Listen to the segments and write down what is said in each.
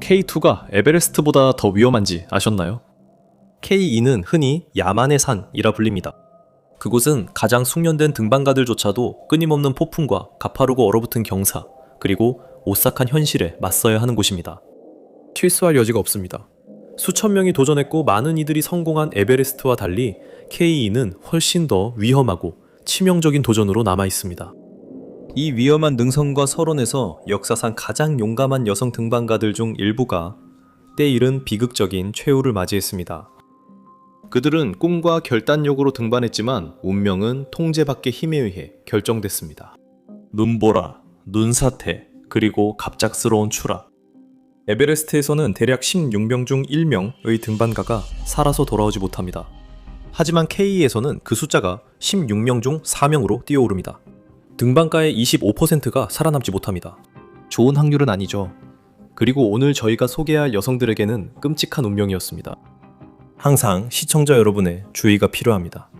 K2가 에베레스트보다 더 위험한지 아셨나요? K2는 흔히 야만의 산이라 불립니다. 그곳은 가장 숙련된 등반가들조차도 끊임없는 폭풍과 가파르고 얼어붙은 경사, 그리고 오싹한 현실에 맞서야 하는 곳입니다. 실수할 여지가 없습니다. 수천 명이 도전했고 많은 이들이 성공한 에베레스트와 달리 K2는 훨씬 더 위험하고 치명적인 도전으로 남아 있습니다. 이 위험한 능선과 설원에서 역사상 가장 용감한 여성 등반가들 중 일부가 때이른 비극적인 최후를 맞이했습니다. 그들은 꿈과 결단력으로 등반했지만 운명은 통제 밖의 힘에 의해 결정됐습니다. 눈보라, 눈사태, 그리고 갑작스러운 추락. 에베레스트에서는 대략 16명 중 1명의 등반가가 살아서 돌아오지 못합니다. 하지만 K에서는 그 숫자가 16명 중 4명으로 뛰어오릅니다. 등반가의 25%가 살아남지 못합니다. 좋은 확률은 아니죠. 그리고 오늘 저희가 소개할 여성들에게는 끔찍한 운명이었습니다. 항상 시청자 여러분의 주의가 필요합니다.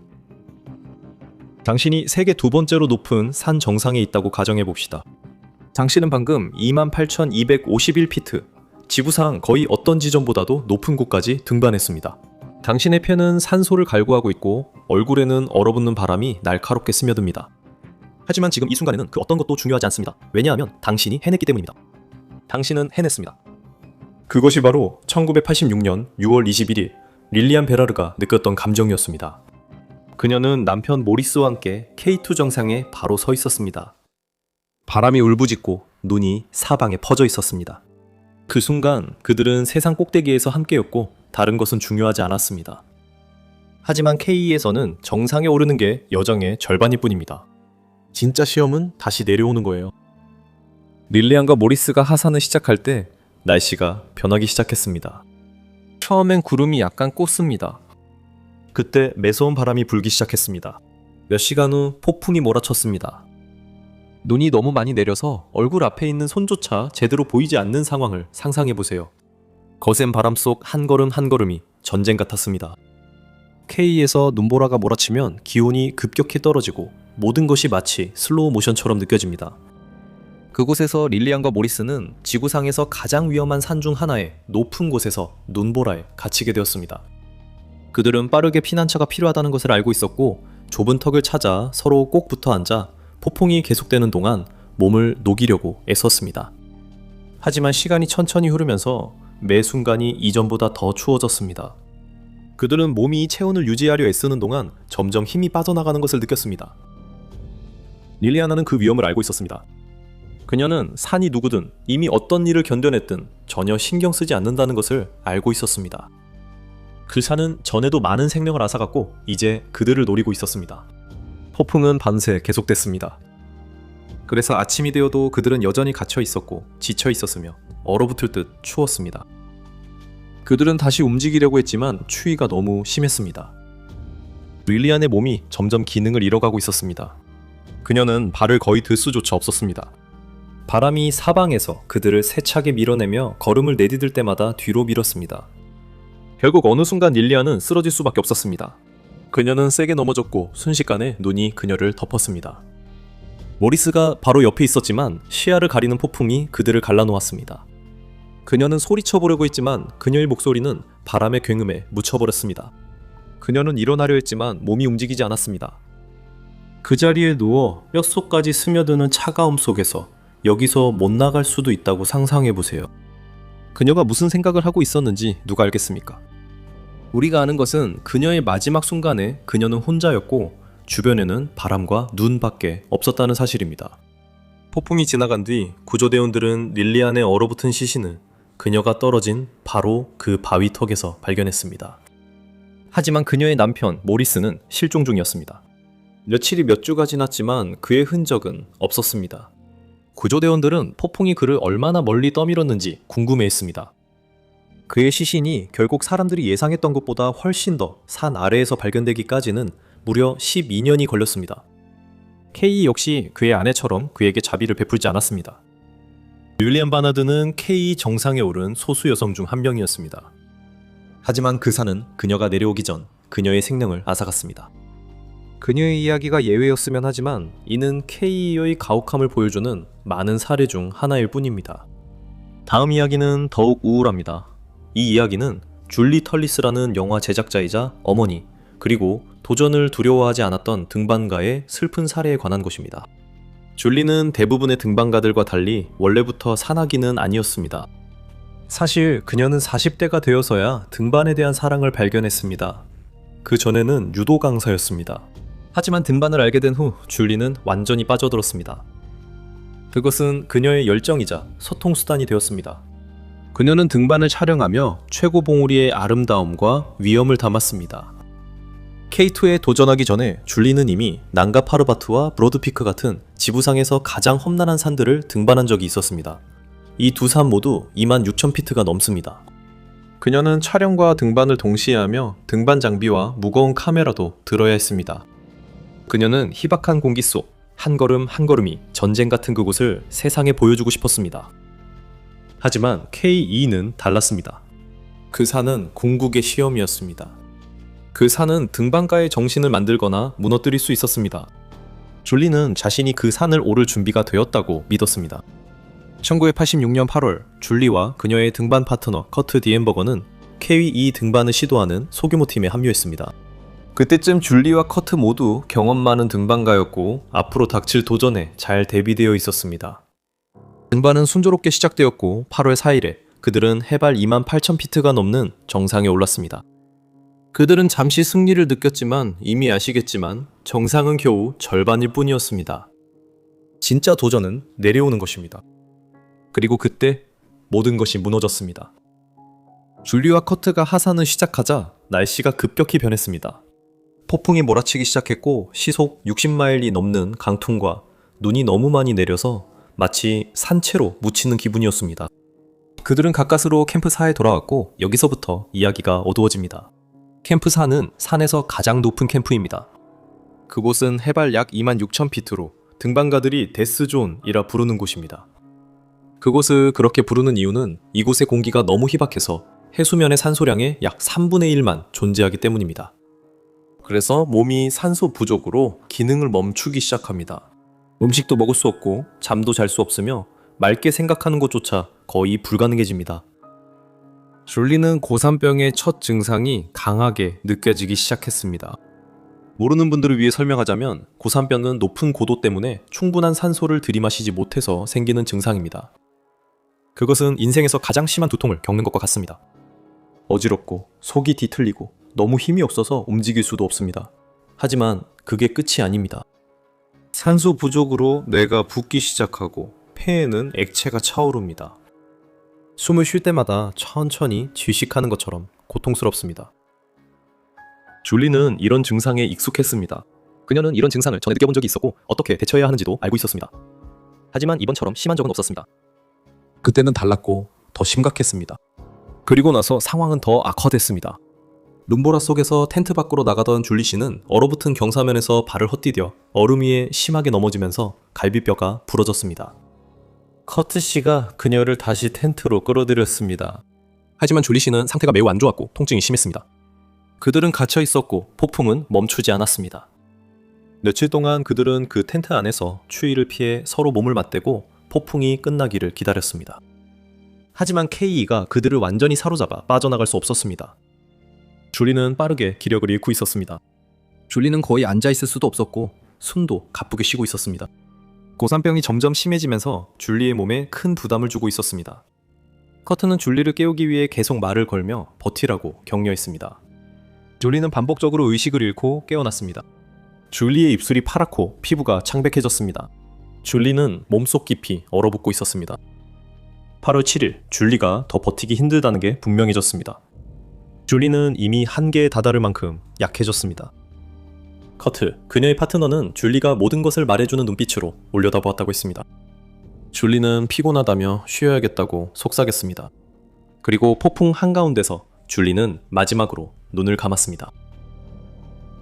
당신이 세계 두 번째로 높은 산 정상에 있다고 가정해봅시다. 당신은 방금 28,251피트, 지구상 거의 어떤 지점보다도 높은 곳까지 등반했습니다. 당신의 폐는 산소를 갈구하고 있고 얼굴에는 얼어붙는 바람이 날카롭게 스며듭니다. 하지만 지금 이 순간에는 그 어떤 것도 중요하지 않습니다. 왜냐하면 당신이 해냈기 때문입니다. 당신은 해냈습니다. 그것이 바로 1986년 6월 21일 릴리안 베라르가 느꼈던 감정이었습니다. 그녀는 남편 모리스와 함께 K2 정상에 바로 서 있었습니다. 바람이 울부짖고 눈이 사방에 퍼져 있었습니다. 그 순간 그들은 세상 꼭대기에서 함께였고 다른 것은 중요하지 않았습니다. 하지만 K에서는 정상에 오르는 게 여정의 절반일 뿐입니다. 진짜 시험은 다시 내려오는 거예요. 릴리안과 모리스가 하산을 시작할 때 날씨가 변하기 시작했습니다. 처음엔 구름이 약간 꽂습니다. 그때 매서운 바람이 불기 시작했습니다. 몇 시간 후 폭풍이 몰아쳤습니다. 눈이 너무 많이 내려서 얼굴 앞에 있는 손조차 제대로 보이지 않는 상황을 상상해보세요. 거센 바람 속 한 걸음 한 걸음이 전쟁 같았습니다. K에서 눈보라가 몰아치면 기온이 급격히 떨어지고 모든 것이 마치 슬로우 모션처럼 느껴집니다. 그곳에서 릴리안과 모리스는 지구상에서 가장 위험한 산 중 하나의 높은 곳에서 눈보라에 갇히게 되었습니다. 그들은 빠르게 피난처가 필요하다는 것을 알고 있었고 좁은 턱을 찾아 서로 꼭 붙어 앉아 폭풍이 계속되는 동안 몸을 녹이려고 애썼습니다. 하지만 시간이 천천히 흐르면서 매 순간이 이전보다 더 추워졌습니다. 그들은 몸이 체온을 유지하려 애쓰는 동안 점점 힘이 빠져나가는 것을 느꼈습니다. 릴리아나는 그 위험을 알고 있었습니다. 그녀는 산이 누구든 이미 어떤 일을 견뎌냈든 전혀 신경 쓰지 않는다는 것을 알고 있었습니다. 그 산은 전에도 많은 생명을 앗아갔고 이제 그들을 노리고 있었습니다. 폭풍은 밤새 계속됐습니다. 그래서 아침이 되어도 그들은 여전히 갇혀 있었고 지쳐 있었으며 얼어붙을 듯 추웠습니다. 그들은 다시 움직이려고 했지만 추위가 너무 심했습니다. 릴리안의 몸이 점점 기능을 잃어가고 있었습니다. 그녀는 발을 거의 들 수조차 없었습니다. 바람이 사방에서 그들을 세차게 밀어내며 걸음을 내디딜 때마다 뒤로 밀었습니다. 결국 어느 순간 릴리안은 쓰러질 수밖에 없었습니다. 그녀는 세게 넘어졌고 순식간에 눈이 그녀를 덮었습니다. 모리스가 바로 옆에 있었지만 시야를 가리는 폭풍이 그들을 갈라놓았습니다. 그녀는 소리쳐보려고 했지만 그녀의 목소리는 바람의 굉음에 묻혀버렸습니다. 그녀는 일어나려 했지만 몸이 움직이지 않았습니다. 그 자리에 누워 뼛속까지 스며드는 차가움 속에서 여기서 못 나갈 수도 있다고 상상해보세요. 그녀가 무슨 생각을 하고 있었는지 누가 알겠습니까? 우리가 아는 것은 그녀의 마지막 순간에 그녀는 혼자였고 주변에는 바람과 눈밖에 없었다는 사실입니다. 폭풍이 지나간 뒤 구조대원들은 릴리안의 얼어붙은 시신을 그녀가 떨어진 바로 그 바위 턱에서 발견했습니다. 하지만 그녀의 남편 모리스는 실종 중이었습니다. 며칠이 몇 주가 지났지만 그의 흔적은 없었습니다. 구조대원들은 폭풍이 그를 얼마나 멀리 떠밀었는지 궁금해했습니다. 그의 시신이 결국 사람들이 예상했던 것보다 훨씬 더 산 아래에서 발견되기까지는 무려 12년이 걸렸습니다. K 역시 그의 아내처럼 그에게 자비를 베풀지 않았습니다. 릴리안 바나드는 K 정상에 오른 소수 여성 중 한 명이었습니다. 하지만 그 산은 그녀가 내려오기 전 그녀의 생명을 앗아갔습니다. 그녀의 이야기가 예외였으면 하지만 이는 K의 가혹함을 보여주는 많은 사례 중 하나일 뿐입니다. 다음 이야기는 더욱 우울합니다. 이 이야기는 줄리 털리스라는 영화 제작자이자 어머니, 그리고 도전을 두려워하지 않았던 등반가의 슬픈 사례에 관한 것입니다. 줄리는 대부분의 등반가들과 달리 원래부터 산악인은 아니었습니다. 사실 그녀는 40대가 되어서야 등반에 대한 사랑을 발견했습니다. 그 전에는 유도 강사였습니다. 하지만 등반을 알게 된 후 줄리는 완전히 빠져들었습니다. 그것은 그녀의 열정이자 소통수단이 되었습니다. 그녀는 등반을 촬영하며 최고 봉우리의 아름다움과 위험을 담았습니다. K2에 도전하기 전에 줄리는 이미 난가 파르바트와 브로드피크 같은 지부상에서 가장 험난한 산들을 등반한 적이 있었습니다. 이 두 산 모두 26,000피트가 넘습니다. 그녀는 촬영과 등반을 동시에 하며 등반 장비와 무거운 카메라도 들어야 했습니다. 그녀는 희박한 공기 속 한 걸음 한 걸음이 전쟁 같은 그곳을 세상에 보여주고 싶었습니다. 하지만 K2는 달랐습니다. 그 산은 궁극의 시험이었습니다. 그 산은 등반가의 정신을 만들거나 무너뜨릴 수 있었습니다. 줄리는 자신이 그 산을 오를 준비가 되었다고 믿었습니다. 1986년 8월, 줄리와 그녀의 등반 파트너 커트 디엠버거는 K2 등반을 시도하는 소규모 팀에 합류했습니다. 그때쯤 줄리와 커트 모두 경험 많은 등반가였고 앞으로 닥칠 도전에 잘 대비되어 있었습니다. 등반은 순조롭게 시작되었고 8월 4일에 그들은 해발 28,000피트가 넘는 정상에 올랐습니다. 그들은 잠시 승리를 느꼈지만 이미 아시겠지만 정상은 겨우 절반일 뿐이었습니다. 진짜 도전은 내려오는 것입니다. 그리고 그때 모든 것이 무너졌습니다. 줄리와 커트가 하산을 시작하자 날씨가 급격히 변했습니다. 폭풍이 몰아치기 시작했고 시속 60마일이 넘는 강풍과 눈이 너무 많이 내려서 마치 산채로 묻히는 기분이었습니다. 그들은 가까스로 캠프4에 돌아왔고 여기서부터 이야기가 어두워집니다. 캠프4는 산에서 가장 높은 캠프입니다. 그곳은 해발 약 26,000피트로 등반가들이 데스존이라 부르는 곳입니다. 그곳을 그렇게 부르는 이유는 이곳의 공기가 너무 희박해서 해수면의 산소량의 약 3분의 1만 존재하기 때문입니다. 그래서 몸이 산소 부족으로 기능을 멈추기 시작합니다. 음식도 먹을 수 없고 잠도 잘 수 없으며 맑게 생각하는 것조차 거의 불가능해집니다. 줄리는 고산병의 첫 증상이 강하게 느껴지기 시작했습니다. 모르는 분들을 위해 설명하자면 고산병은 높은 고도 때문에 충분한 산소를 들이마시지 못해서 생기는 증상입니다. 그것은 인생에서 가장 심한 두통을 겪는 것과 같습니다. 어지럽고 속이 뒤틀리고 너무 힘이 없어서 움직일 수도 없습니다. 하지만 그게 끝이 아닙니다. 산소 부족으로 뇌가 붓기 시작하고 폐에는 액체가 차오릅니다. 숨을 쉴 때마다 천천히 질식하는 것처럼 고통스럽습니다. 줄리는 이런 증상에 익숙했습니다. 그녀는 이런 증상을 전에 느껴본 적이 있었고 어떻게 대처해야 하는지도 알고 있었습니다. 하지만 이번처럼 심한 적은 없었습니다. 그때는 달랐고 더 심각했습니다. 그리고 나서 상황은 더 악화됐습니다. 눈보라 속에서 텐트 밖으로 나가던 줄리 씨는 얼어붙은 경사면에서 발을 헛디뎌 얼음 위에 심하게 넘어지면서 갈비뼈가 부러졌습니다. 커트 씨가 그녀를 다시 텐트로 끌어들였습니다. 하지만 줄리 씨는 상태가 매우 안 좋았고 통증이 심했습니다. 그들은 갇혀 있었고 폭풍은 멈추지 않았습니다. 며칠 동안 그들은 그 텐트 안에서 추위를 피해 서로 몸을 맞대고 폭풍이 끝나기를 기다렸습니다. 하지만 K2가 그들을 완전히 사로잡아 빠져나갈 수 없었습니다. 줄리는 빠르게 기력을 잃고 있었습니다. 줄리는 거의 앉아있을 수도 없었고 숨도 가쁘게 쉬고 있었습니다. 고산병이 점점 심해지면서 줄리의 몸에 큰 부담을 주고 있었습니다. 커트는 줄리를 깨우기 위해 계속 말을 걸며 버티라고 격려했습니다. 줄리는 반복적으로 의식을 잃고 깨어났습니다. 줄리의 입술이 파랗고 피부가 창백해졌습니다. 줄리는 몸속 깊이 얼어붙고 있었습니다. 8월 7일, 줄리가 더 버티기 힘들다는 게 분명해졌습니다. 줄리는 이미 한계에 다다를 만큼 약해졌습니다. 커트, 그녀의 파트너는 줄리가 모든 것을 말해주는 눈빛으로 올려다보았다고 했습니다. 줄리는 피곤하다며 쉬어야겠다고 속삭였습니다. 그리고 폭풍 한가운데서 줄리는 마지막으로 눈을 감았습니다.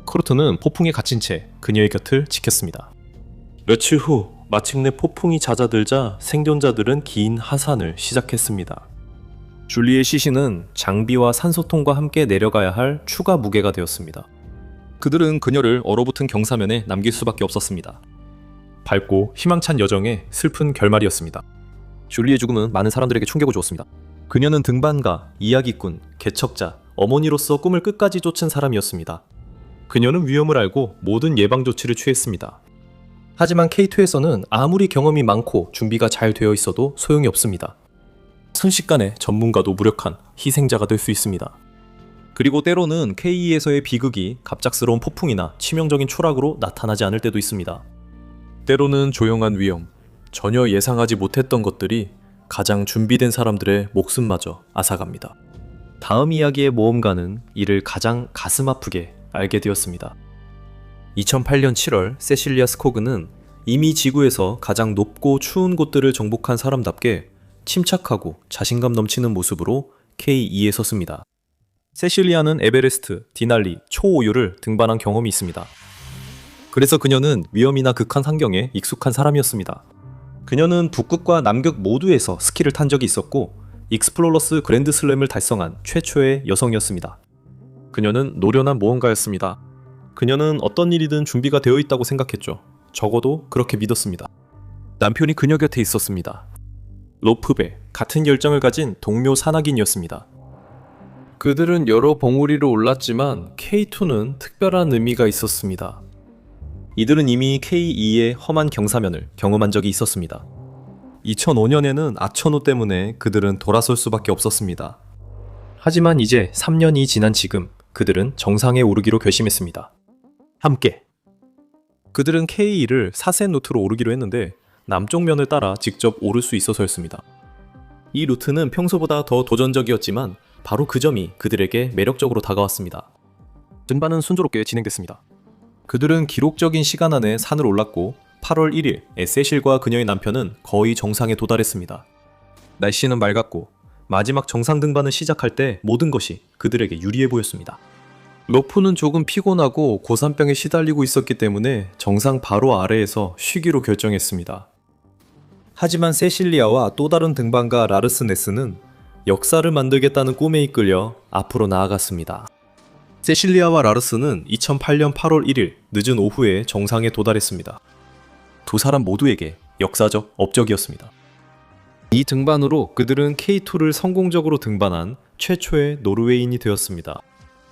크루트는 폭풍에 갇힌 채 그녀의 곁을 지켰습니다. 며칠 후 마침내 폭풍이 잦아들자 생존자들은 긴 하산을 시작했습니다. 줄리의 시신은 장비와 산소통과 함께 내려가야 할 추가 무게가 되었습니다. 그들은 그녀를 얼어붙은 경사면에 남길 수밖에 없었습니다. 밝고 희망찬 여정의 슬픈 결말이었습니다. 줄리의 죽음은 많은 사람들에게 충격을 주었습니다. 그녀는 등반가, 이야기꾼, 개척자, 어머니로서 꿈을 끝까지 쫓은 사람이었습니다. 그녀는 위험을 알고 모든 예방 조치를 취했습니다. 하지만 K2에서는 아무리 경험이 많고 준비가 잘 되어 있어도 소용이 없습니다. 순식간에 전문가도 무력한 희생자가 될 수 있습니다. 그리고 때로는 K2에서의 비극이 갑작스러운 폭풍이나 치명적인 추락으로 나타나지 않을 때도 있습니다. 때로는 조용한 위험, 전혀 예상하지 못했던 것들이 가장 준비된 사람들의 목숨마저 앗아갑니다. 다음 이야기의 모험가는 이를 가장 가슴 아프게 알게 되었습니다. 2008년 7월 세실리아 스코그는 이미 지구에서 가장 높고 추운 곳들을 정복한 사람답게 침착하고 자신감 넘치는 모습으로 K2에 섰습니다. 세실리아는 에베레스트, 디날리, 초오유를 등반한 경험이 있습니다. 그래서 그녀는 위험이나 극한 환경에 익숙한 사람이었습니다. 그녀는 북극과 남극 모두에서 스키를 탄 적이 있었고 익스플로러스 그랜드슬램을 달성한 최초의 여성이었습니다. 그녀는 노련한 모험가였습니다. 그녀는 어떤 일이든 준비가 되어 있다고 생각했죠. 적어도 그렇게 믿었습니다. 남편이 그녀 곁에 있었습니다. 로프배, 같은 열정을 가진 동료 산악인이었습니다. 그들은 여러 봉우리로 올랐지만 K2는 특별한 의미가 있었습니다. 이들은 이미 K2의 험한 경사면을 경험한 적이 있었습니다. 2005년에는 아천호 때문에 그들은 돌아설 수밖에 없었습니다. 하지만 이제 3년이 지난 지금 그들은 정상에 오르기로 결심했습니다. 함께. 그들은 K2를 사센 루트로 오르기로 했는데 남쪽 면을 따라 직접 오를 수 있어서였습니다. 이 루트는 평소보다 더 도전적이었지만 바로 그 점이 그들에게 매력적으로 다가왔습니다. 등반은 순조롭게 진행됐습니다. 그들은 기록적인 시간 안에 산을 올랐고 8월 1일 에세실과 그녀의 남편은 거의 정상에 도달했습니다. 날씨는 맑았고 마지막 정상 등반을 시작할 때 모든 것이 그들에게 유리해 보였습니다. 로프는 조금 피곤하고 고산병에 시달리고 있었기 때문에 정상 바로 아래에서 쉬기로 결정했습니다. 하지만 세실리아와 또 다른 등반가 라르스 네스는 역사를 만들겠다는 꿈에 이끌려 앞으로 나아갔습니다. 세실리아와 라르스는 2008년 8월 1일 늦은 오후에 정상에 도달했습니다. 두 사람 모두에게 역사적 업적이었습니다. 이 등반으로 그들은 K2를 성공적으로 등반한 최초의 노르웨이인이 되었습니다.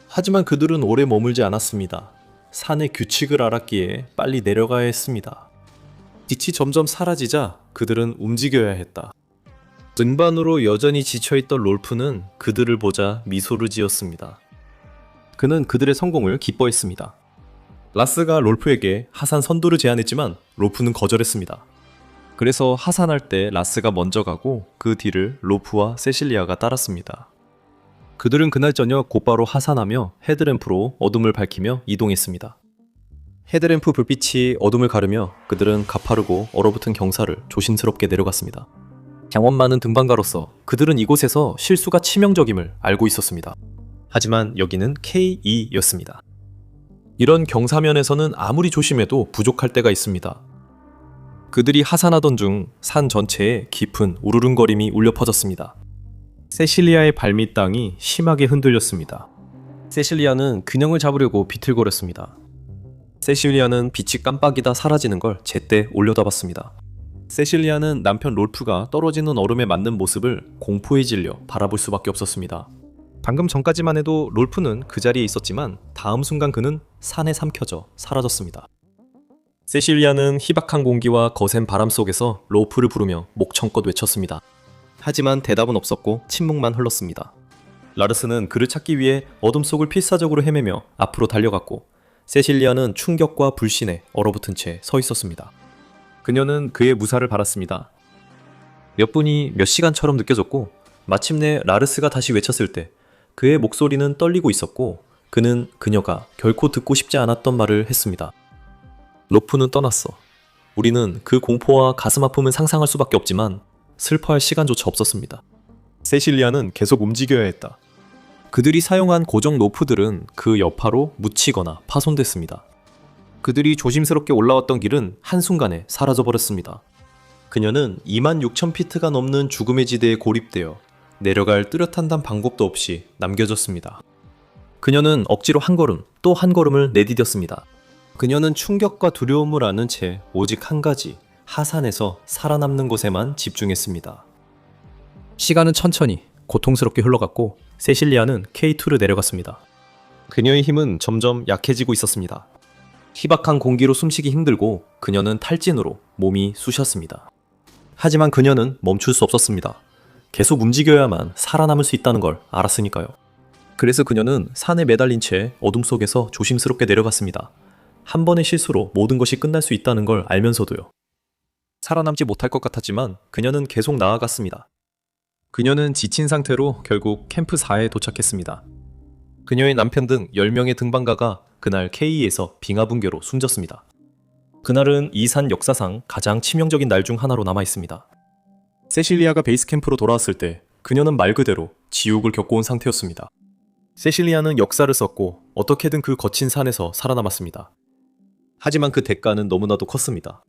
하지만 그들은 오래 머물지 않았습니다. 산의 규칙을 알았기에 빨리 내려가야 했습니다. 빛이 점점 사라지자 그들은 움직여야 했다. 등반으로 여전히 지쳐있던 롤프는 그들을 보자 미소를 지었습니다. 그는 그들의 성공을 기뻐했습니다. 라스가 롤프에게 하산 선두를 제안했지만 롤프는 거절했습니다. 그래서 하산할 때 라스가 먼저 가고 그 뒤를 롤프와 세실리아가 따랐습니다. 그들은 그날 저녁 곧바로 하산하며 헤드램프로 어둠을 밝히며 이동했습니다. 헤드램프 불빛이 어둠을 가르며 그들은 가파르고 얼어붙은 경사를 조심스럽게 내려갔습니다. 경험 많은 등반가로서 그들은 이곳에서 실수가 치명적임을 알고 있었습니다. 하지만 여기는 K2였습니다. 이런 경사면에서는 아무리 조심해도 부족할 때가 있습니다. 그들이 하산하던 중 산 전체에 깊은 우르릉거림이 울려 퍼졌습니다. 세실리아의 발밑 땅이 심하게 흔들렸습니다. 세실리아는 균형을 잡으려고 비틀거렸습니다. 세실리아는 빛이 깜빡이다 사라지는 걸 제때 올려다봤습니다. 세실리아는 남편 롤프가 떨어지는 얼음에 맞는 모습을 공포에 질려 바라볼 수밖에 없었습니다. 방금 전까지만 해도 롤프는 그 자리에 있었지만 다음 순간 그는 산에 삼켜져 사라졌습니다. 세실리아는 희박한 공기와 거센 바람 속에서 롤프를 부르며 목청껏 외쳤습니다. 하지만 대답은 없었고 침묵만 흘렀습니다. 라르스는 그를 찾기 위해 어둠 속을 필사적으로 헤매며 앞으로 달려갔고 세실리아는 충격과 불신에 얼어붙은 채 서 있었습니다. 그녀는 그의 무사를 바랐습니다. 몇 분이 몇 시간처럼 느껴졌고 마침내 라르스가 다시 외쳤을 때 그의 목소리는 떨리고 있었고 그는 그녀가 결코 듣고 싶지 않았던 말을 했습니다. 로프는 떠났어. 우리는 그 공포와 가슴 아픔을 상상할 수밖에 없지만 슬퍼할 시간조차 없었습니다. 세실리아는 계속 움직여야 했다. 그들이 사용한 고정 로프들은 그 여파로 묻히거나 파손됐습니다. 그들이 조심스럽게 올라왔던 길은 한순간에 사라져버렸습니다. 그녀는 26,000피트가 넘는 죽음의 지대에 고립되어 내려갈 뚜렷한 방법도 없이 남겨졌습니다. 그녀는 억지로 한 걸음 또 한 걸음을 내디뎠습니다. 그녀는 충격과 두려움을 아는 채 오직 한 가지, 하산에서 살아남는 것에만 집중했습니다. 시간은 천천히 고통스럽게 흘러갔고 세실리아는 K2를 내려갔습니다. 그녀의 힘은 점점 약해지고 있었습니다. 희박한 공기로 숨쉬기 힘들고 그녀는 탈진으로 몸이 쑤셨습니다. 하지만 그녀는 멈출 수 없었습니다. 계속 움직여야만 살아남을 수 있다는 걸 알았으니까요. 그래서 그녀는 산에 매달린 채 어둠 속에서 조심스럽게 내려갔습니다. 한 번의 실수로 모든 것이 끝날 수 있다는 걸 알면서도요. 살아남지 못할 것 같았지만 그녀는 계속 나아갔습니다. 그녀는 지친 상태로 결국 캠프 4에 도착했습니다. 그녀의 남편 등 10명의 등반가가 그날 K에서 빙하 붕괴로 숨졌습니다. 그날은 이 산 역사상 가장 치명적인 날 중 하나로 남아 있습니다. 세실리아가 베이스 캠프로 돌아왔을 때 그녀는 말 그대로 지옥을 겪어온 상태였습니다. 세실리아는 역사를 썼고 어떻게든 그 거친 산에서 살아남았습니다. 하지만 그 대가는 너무나도 컸습니다.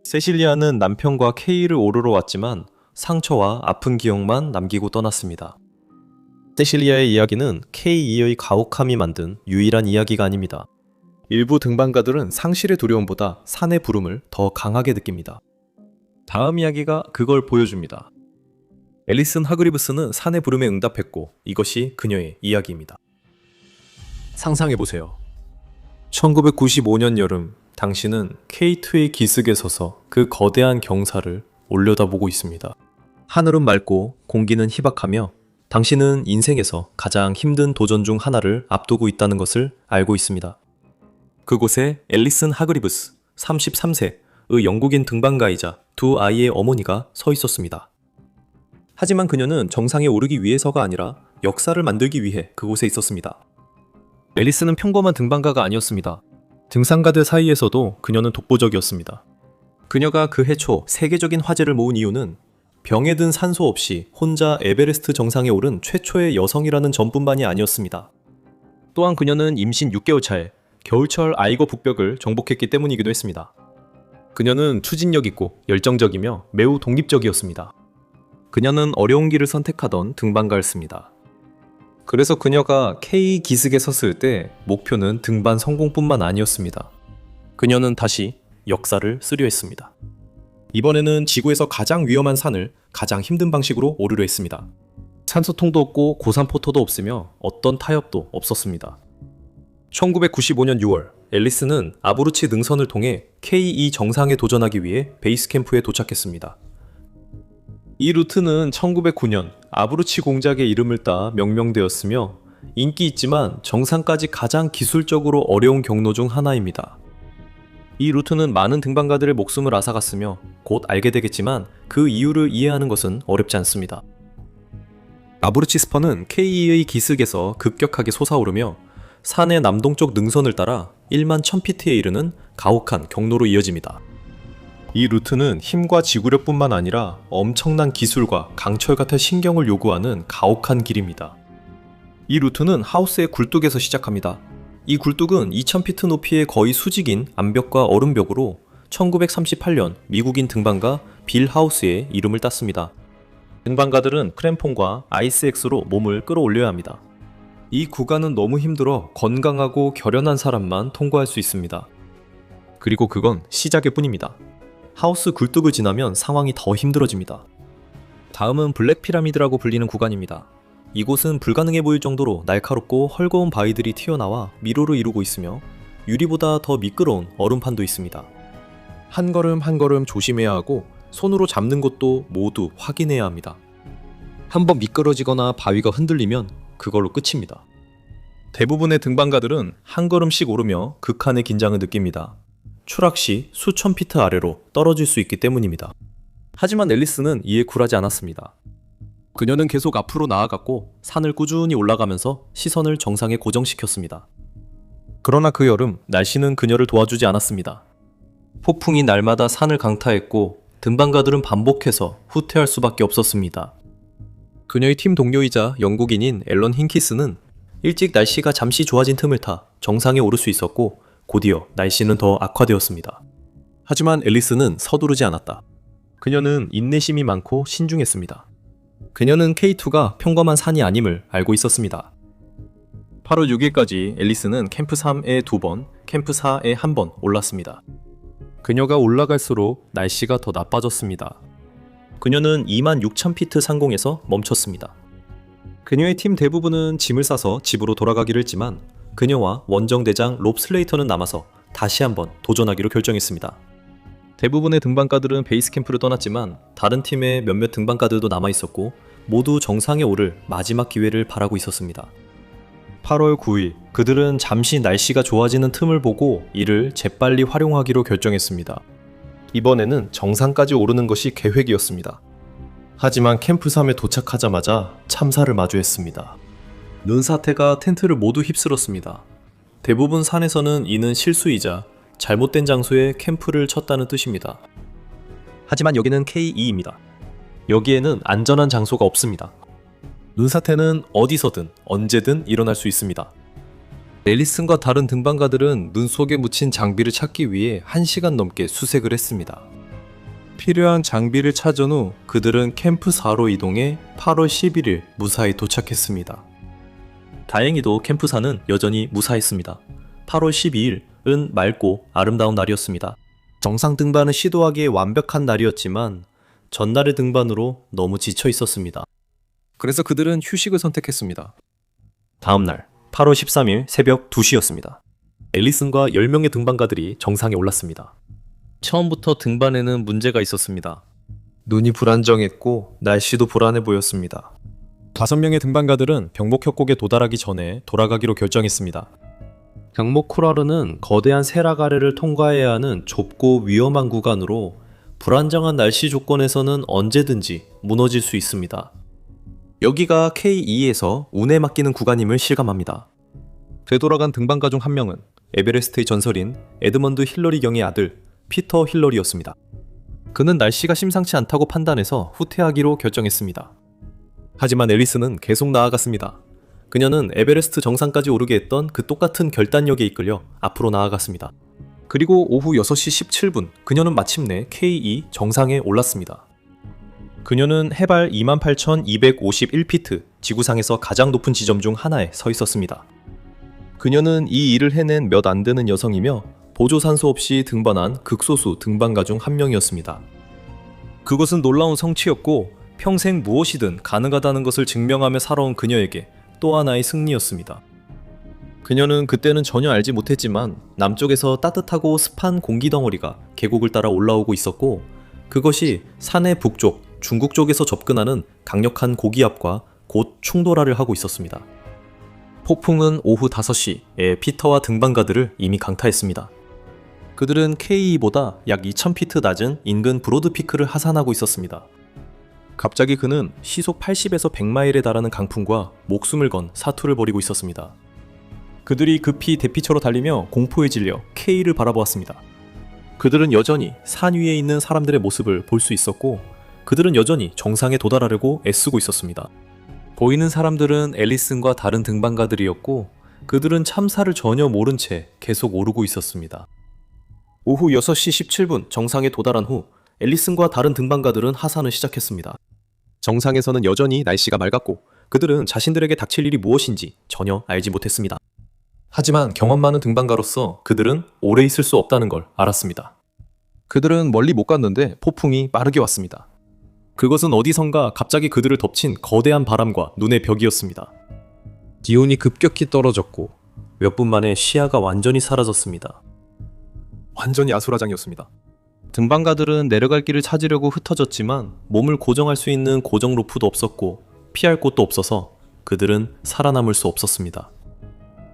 세실리아는 남편과 K를 오르러 왔지만 상처와 아픈 기억만 남기고 떠났습니다. 세실리아의 이야기는 K2의 가혹함이 만든 유일한 이야기가 아닙니다. 일부 등반가들은 상실의 두려움보다 산의 부름을 더 강하게 느낍니다. 다음 이야기가 그걸 보여줍니다. 앨리슨 하그리브스는 산의 부름에 응답했고 이것이 그녀의 이야기입니다. 상상해보세요. 1995년 여름, 당신은 K2의 기슭에 서서 그 거대한 경사를 올려다보고 있습니다. 하늘은 맑고 공기는 희박하며 당신은 인생에서 가장 힘든 도전 중 하나를 앞두고 있다는 것을 알고 있습니다. 그곳에 앨리슨 하그리브스 33세의 영국인 등반가이자 두 아이의 어머니가 서 있었습니다. 하지만 그녀는 정상에 오르기 위해서가 아니라 역사를 만들기 위해 그곳에 있었습니다. 앨리스는 평범한 등반가가 아니었습니다. 등산가들 사이에서도 그녀는 독보적이었습니다. 그녀가 그 해 초 세계적인 화제를 모은 이유는 병에 든 산소 없이 혼자 에베레스트 정상에 오른 최초의 여성이라는 점뿐만이 아니었습니다. 또한 그녀는 임신 6개월 차에 겨울철 아이거 북벽을 정복했기 때문이기도 했습니다. 그녀는 추진력 있고 열정적이며 매우 독립적이었습니다. 그녀는 어려운 길을 선택하던 등반가였습니다. 그래서 그녀가 K 기슭에 섰을 때 목표는 등반 성공뿐만 아니었습니다. 그녀는 다시 역사를 쓰려 했습니다. 이번에는 지구에서 가장 위험한 산을 가장 힘든 방식으로 오르려 했습니다. 산소통도 없고 고산포터도 없으며 어떤 타협도 없었습니다. 1995년 6월, 앨리스는 아브루치 능선을 통해 K2 정상에 도전하기 위해 베이스 캠프에 도착했습니다. 이 루트는 1909년 아브루치 공작의 이름을 따 명명되었으며 인기 있지만 정상까지 가장 기술적으로 어려운 경로 중 하나입니다. 이 루트는 많은 등반가들의 목숨을 앗아갔으며 곧 알게 되겠지만 그 이유를 이해하는 것은 어렵지 않습니다. 아브루치 스퍼는 K2의 기슭에서 급격하게 솟아오르며 산의 남동쪽 능선을 따라 1만 1000피트에 이르는 가혹한 경로로 이어집니다. 이 루트는 힘과 지구력뿐만 아니라 엄청난 기술과 강철 같은 신경을 요구하는 가혹한 길입니다. 이 루트는 하우스의 굴뚝에서 시작합니다. 이 굴뚝은 2000피트 높이의 거의 수직인 암벽과 얼음벽으로 1938년 미국인 등반가 빌 하우스의 이름을 땄습니다. 등반가들은 크램폰과 아이스엑스로 몸을 끌어올려야 합니다. 이 구간은 너무 힘들어 건강하고 결연한 사람만 통과할 수 있습니다. 그리고 그건 시작일 뿐입니다. 하우스 굴뚝을 지나면 상황이 더 힘들어집니다. 다음은 블랙 피라미드라고 불리는 구간입니다. 이곳은 불가능해 보일 정도로 날카롭고 헐거운 바위들이 튀어나와 미로를 이루고 있으며 유리보다 더 미끄러운 얼음판도 있습니다. 한 걸음 한 걸음 조심해야 하고 손으로 잡는 것도 모두 확인해야 합니다. 한번 미끄러지거나 바위가 흔들리면 그걸로 끝입니다. 대부분의 등반가들은 한 걸음씩 오르며 극한의 긴장을 느낍니다. 추락 시 수천 피트 아래로 떨어질 수 있기 때문입니다. 하지만 앨리스는 이에 굴하지 않았습니다. 그녀는 계속 앞으로 나아갔고 산을 꾸준히 올라가면서 시선을 정상에 고정시켰습니다. 그러나 그 여름 날씨는 그녀를 도와주지 않았습니다. 폭풍이 날마다 산을 강타했고 등반가들은 반복해서 후퇴할 수밖에 없었습니다. 그녀의 팀 동료이자 영국인인 앨런 힌키스는 일찍 날씨가 잠시 좋아진 틈을 타 정상에 오를 수 있었고 곧이어 날씨는 더 악화되었습니다. 하지만 앨리스는 서두르지 않았다. 그녀는 인내심이 많고 신중했습니다. 그녀는 K2가 평범한 산이 아님을 알고 있었습니다. 8월 6일까지 앨리스는 캠프 3에 2번, 캠프 4에 1번 올랐습니다. 그녀가 올라갈수록 날씨가 더 나빠졌습니다. 그녀는 26,000피트 상공에서 멈췄습니다. 그녀의 팀 대부분은 짐을 싸서 집으로 돌아가기로 했지만 그녀와 원정대장 롭 슬레이터는 남아서 다시 한번 도전하기로 결정했습니다. 대부분의 등반가들은 베이스 캠프를 떠났지만 다른 팀의 몇몇 등반가들도 남아있었고 모두 정상에 오를 마지막 기회를 바라고 있었습니다. 8월 9일 그들은 잠시 날씨가 좋아지는 틈을 보고 이를 재빨리 활용하기로 결정했습니다. 이번에는 정상까지 오르는 것이 계획이었습니다. 하지만 캠프 3에 도착하자마자 참사를 마주했습니다. 눈사태가 텐트를 모두 휩쓸었습니다. 대부분 산에서는 이는 실수이자 잘못된 장소에 캠프를 쳤다는 뜻입니다. 하지만 여기는 K2입니다. 여기에는 안전한 장소가 없습니다. 눈사태는 어디서든 언제든 일어날 수 있습니다. 앨리슨과 다른 등반가들은 눈 속에 묻힌 장비를 찾기 위해 1시간 넘게 수색을 했습니다. 필요한 장비를 찾은 후 그들은 캠프 4로 이동해 8월 11일 무사히 도착했습니다. 다행히도 캠프 4는 여전히 무사했습니다. 8월 12일은 맑고 아름다운 날이었습니다. 정상 등반을 시도하기에 완벽한 날이었지만 전날의 등반으로 너무 지쳐 있었습니다. 그래서 그들은 휴식을 선택했습니다. 다음날 8월 13일 새벽 2시였습니다. 앨리슨과 10명의 등반가들이 정상에 올랐습니다. 처음부터 등반에는 문제가 있었습니다. 눈이 불안정했고 날씨도 불안해 보였습니다. 5명의 등반가들은 병목 협곡에 도달하기 전에 돌아가기로 결정했습니다. 병목 코라르는 거대한 세락 아래를 통과해야 하는 좁고 위험한 구간으로 불안정한 날씨 조건에서는 언제든지 무너질 수 있습니다. 여기가 K2에서 운에 맡기는 구간임을 실감합니다. 되돌아간 등반가 중 한 명은 에베레스트의 전설인 에드먼드 힐러리 경의 아들 피터 힐러리였습니다. 그는 날씨가 심상치 않다고 판단해서 후퇴하기로 결정했습니다. 하지만 앨리스는 계속 나아갔습니다. 그녀는 에베레스트 정상까지 오르게 했던 그 똑같은 결단력에 이끌려 앞으로 나아갔습니다. 그리고 오후 6시 17분 그녀는 마침내 K2 정상에 올랐습니다. 그녀는 해발 28,251피트, 지구상에서 가장 높은 지점 중 하나에 서 있었습니다. 그녀는 이 일을 해낸 몇 안 되는 여성이며 보조산소 없이 등반한 극소수 등반가 중 한 명이었습니다. 그것은 놀라운 성취였고 평생 무엇이든 가능하다는 것을 증명하며 살아온 그녀에게 또 하나의 승리였습니다. 그녀는 그때는 전혀 알지 못했지만 남쪽에서 따뜻하고 습한 공기 덩어리가 계곡을 따라 올라오고 있었고 그것이 산의 북쪽, 중국 쪽에서 접근하는 강력한 고기압과 곧 충돌하를 하고 있었습니다. 폭풍은 오후 5시에 피터와 등반가들을 이미 강타했습니다. 그들은 K2보다 약 2000피트 낮은 인근 브로드피크를 하산하고 있었습니다. 갑자기 그는 시속 80에서 100마일에 달하는 강풍과 목숨을 건 사투를 벌이고 있었습니다. 그들이 급히 대피처로 달리며 공포에 질려 K를 바라보았습니다. 그들은 여전히 산 위에 있는 사람들의 모습을 볼 수 있었고 그들은 여전히 정상에 도달하려고 애쓰고 있었습니다. 보이는 사람들은 앨리슨과 다른 등반가들이었고 그들은 참사를 전혀 모른 채 계속 오르고 있었습니다. 오후 6시 17분 정상에 도달한 후 앨리슨과 다른 등반가들은 하산을 시작했습니다. 정상에서는 여전히 날씨가 맑았고 그들은 자신들에게 닥칠 일이 무엇인지 전혀 알지 못했습니다. 하지만 경험 많은 등반가로서 그들은 오래 있을 수 없다는 걸 알았습니다. 그들은 멀리 못 갔는데 폭풍이 빠르게 왔습니다. 그것은 어디선가 갑자기 그들을 덮친 거대한 바람과 눈의 벽이었습니다. 기온이 급격히 떨어졌고 몇 분 만에 시야가 완전히 사라졌습니다. 완전히 아수라장이었습니다. 등반가들은 내려갈 길을 찾으려고 흩어졌지만 몸을 고정할 수 있는 고정 로프도 없었고 피할 곳도 없어서 그들은 살아남을 수 없었습니다.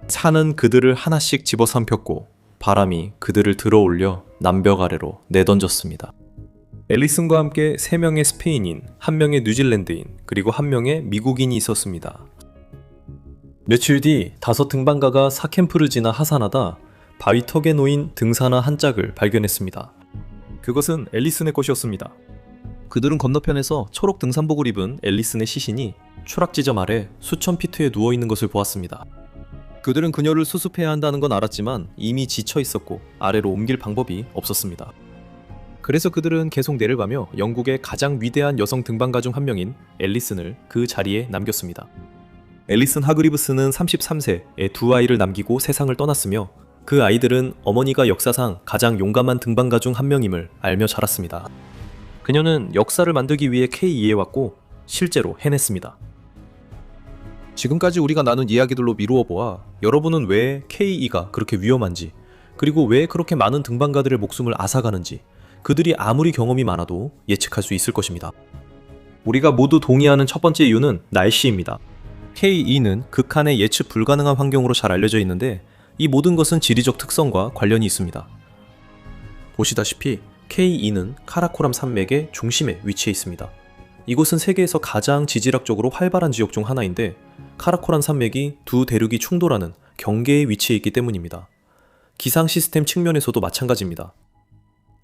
산은 그들을 하나씩 집어삼켰고 바람이 그들을 들어올려 남벽 아래로 내던졌습니다. 앨리슨과 함께 3명의 스페인인, 1명의 뉴질랜드인, 그리고 1명의 미국인이 있었습니다. 며칠 뒤 5 등반가가 사캠프를 지나 하산하다 바위턱에 놓인 등산화 한 짝을 발견했습니다. 그것은 앨리슨의 것이었습니다. 그들은 건너편에서 초록 등산복을 입은 앨리슨의 시신이 추락 지점 아래 수천 피트에 누워있는 것을 보았습니다. 그들은 그녀를 수습해야 한다는 건 알았지만 이미 지쳐 있었고 아래로 옮길 방법이 없었습니다. 그래서 그들은 계속 내려가며 영국의 가장 위대한 여성 등반가 중 한 명인 앨리슨을 그 자리에 남겼습니다. 앨리슨 하그리브스는 33세에 2 아이를 남기고 세상을 떠났으며 그 아이들은 어머니가 역사상 가장 용감한 등반가 중 한 명임을 알며 자랐습니다. 그녀는 역사를 만들기 위해 K2에 왔고 실제로 해냈습니다. 지금까지 우리가 나눈 이야기들로 미루어 보아 여러분은 왜 K2가 그렇게 위험한지, 그리고 왜 그렇게 많은 등반가들의 목숨을 앗아가는지 그들이 아무리 경험이 많아도 예측할 수 있을 것입니다. 우리가 모두 동의하는 첫 번째 이유는 날씨입니다. K2는 극한의 예측 불가능한 환경으로 잘 알려져 있는데 이 모든 것은 지리적 특성과 관련이 있습니다. 보시다시피 K2는 카라코람 산맥의 중심에 위치해 있습니다. 이곳은 세계에서 가장 지질학적으로 활발한 지역 중 하나인데 카라코람 산맥이 두 대륙이 충돌하는 경계에 위치해 있기 때문입니다. 기상 시스템 측면에서도 마찬가지입니다.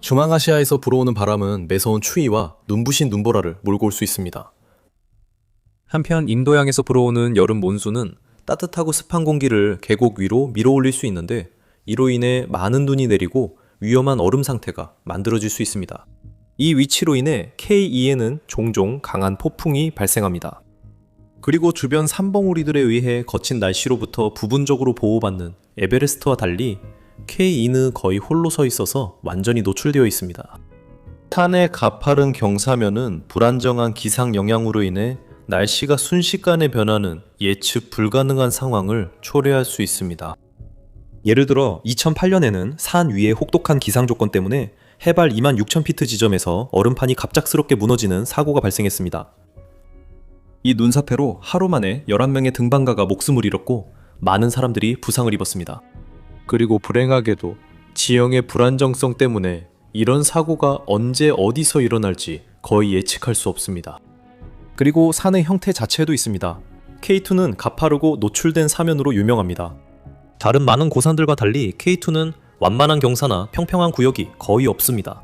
중앙아시아에서 불어오는 바람은 매서운 추위와 눈부신 눈보라를 몰고 올 수 있습니다. 한편 인도양에서 불어오는 여름 몬순은 따뜻하고 습한 공기를 계곡 위로 밀어올릴 수 있는데 이로 인해 많은 눈이 내리고 위험한 얼음 상태가 만들어질 수 있습니다. 이 위치로 인해 K2에는 종종 강한 폭풍이 발생합니다. 그리고 주변 산봉우리들에 의해 거친 날씨로부터 부분적으로 보호받는 에베레스트와 달리 K2는 거의 홀로 서 있어서 완전히 노출되어 있습니다. 산의 가파른 경사면은 불안정한 기상 영향으로 인해 날씨가 순식간에 변하는 예측 불가능한 상황을 초래할 수 있습니다. 예를 들어 2008년에는 산 위의 혹독한 기상 조건 때문에 해발 26,000피트 지점에서 얼음판이 갑작스럽게 무너지는 사고가 발생했습니다. 이 눈사태로 하루 만에 11명의 등반가가 목숨을 잃었고 많은 사람들이 부상을 입었습니다. 그리고 불행하게도 지형의 불안정성 때문에 이런 사고가 언제 어디서 일어날지 거의 예측할 수 없습니다. 그리고 산의 형태 자체도 있습니다. K2는 가파르고 노출된 사면으로 유명합니다. 다른 많은 고산들과 달리 K2는 완만한 경사나 평평한 구역이 거의 없습니다.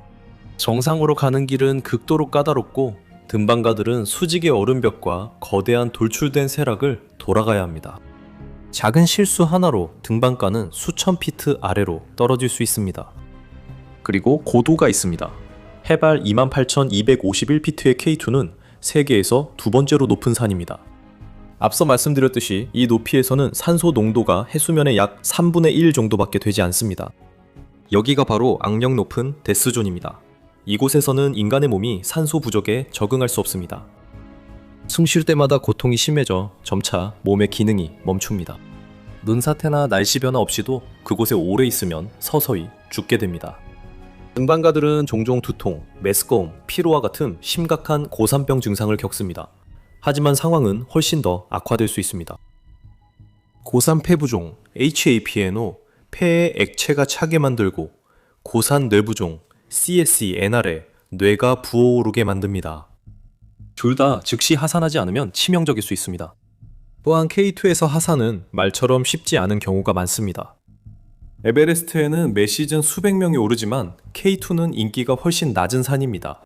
정상으로 가는 길은 극도로 까다롭고 등반가들은 수직의 얼음벽과 거대한 돌출된 세락을 돌아가야 합니다. 작은 실수 하나로 등반가는 수천 피트 아래로 떨어질 수 있습니다. 그리고 고도가 있습니다. 해발 28,251피트의 K2는 세계에서 두 번째로 높은 산입니다. 앞서 말씀드렸듯이 이 높이에서는 산소 농도가 해수면의 약 3분의 1 정도밖에 되지 않습니다. 여기가 바로 악령 높은 데스존입니다. 이곳에서는 인간의 몸이 산소 부족에 적응할 수 없습니다. 숨 쉴 때마다 고통이 심해져 점차 몸의 기능이 멈춥니다. 눈사태나 날씨 변화 없이도 그곳에 오래 있으면 서서히 죽게 됩니다. 등반가들은 종종 두통, 메스꺼움, 피로와 같은 심각한 고산병 증상을 겪습니다. 하지만 상황은 훨씬 더 악화될 수 있습니다. 고산 폐부종 HAPNO, 폐에 액체가 차게 만들고 고산 뇌부종 CSENR에 뇌가 부어오르게 만듭니다. 둘 다 즉시 하산하지 않으면 치명적일 수 있습니다. 또한 K2에서 하산은 말처럼 쉽지 않은 경우가 많습니다. 에베레스트에는 매 시즌 수백 명이 오르지만 K2는 인기가 훨씬 낮은 산입니다.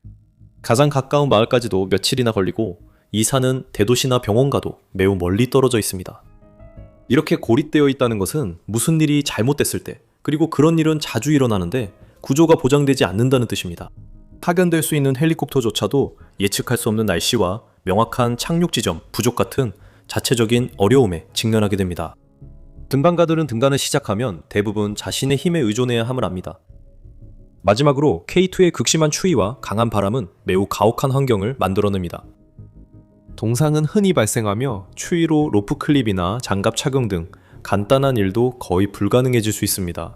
가장 가까운 마을까지도 며칠이나 걸리고 이 산은 대도시나 병원과도 매우 멀리 떨어져 있습니다. 이렇게 고립되어 있다는 것은 무슨 일이 잘못됐을 때, 그리고 그런 일은 자주 일어나는데 구조가 보장되지 않는다는 뜻입니다. 파견될 수 있는 헬리콥터조차도 예측할 수 없는 날씨와 명확한 착륙 지점 부족 같은 자체적인 어려움에 직면하게 됩니다. 등반가들은 등반을 시작하면 대부분 자신의 힘에 의존해야 함을 압니다. 마지막으로 K2의 극심한 추위와 강한 바람은 매우 가혹한 환경을 만들어냅니다. 동상은 흔히 발생하며 추위로 로프 클립이나 장갑 착용 등 간단한 일도 거의 불가능해질 수 있습니다.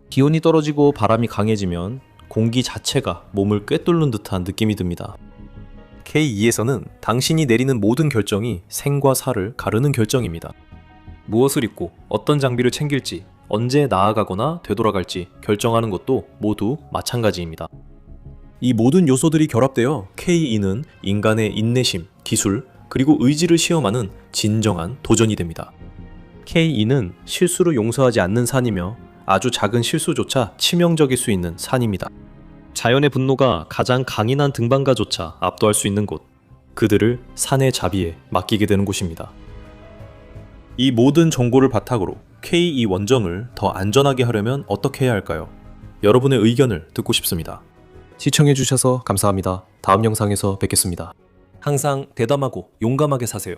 기온이 떨어지고 바람이 강해지면 공기 자체가 몸을 꿰뚫는 듯한 느낌이 듭니다. K2에서는 당신이 내리는 모든 결정이 생과 사를 가르는 결정입니다. 무엇을 입고 어떤 장비를 챙길지, 언제 나아가거나 되돌아갈지 결정하는 것도 모두 마찬가지입니다. 이 모든 요소들이 결합되어 K2는 인간의 인내심, 기술, 그리고 의지를 시험하는 진정한 도전이 됩니다. K2는 실수를 용서하지 않는 산이며 아주 작은 실수조차 치명적일 수 있는 산입니다. 자연의 분노가 가장 강인한 등반가조차 압도할 수 있는 곳, 그들을 산의 자비에 맡기게 되는 곳입니다. 이 모든 정보를 바탕으로 K2 원정을 더 안전하게 하려면 어떻게 해야 할까요? 여러분의 의견을 듣고 싶습니다. 시청해주셔서 감사합니다. 다음 영상에서 뵙겠습니다. 항상 대담하고 용감하게 사세요.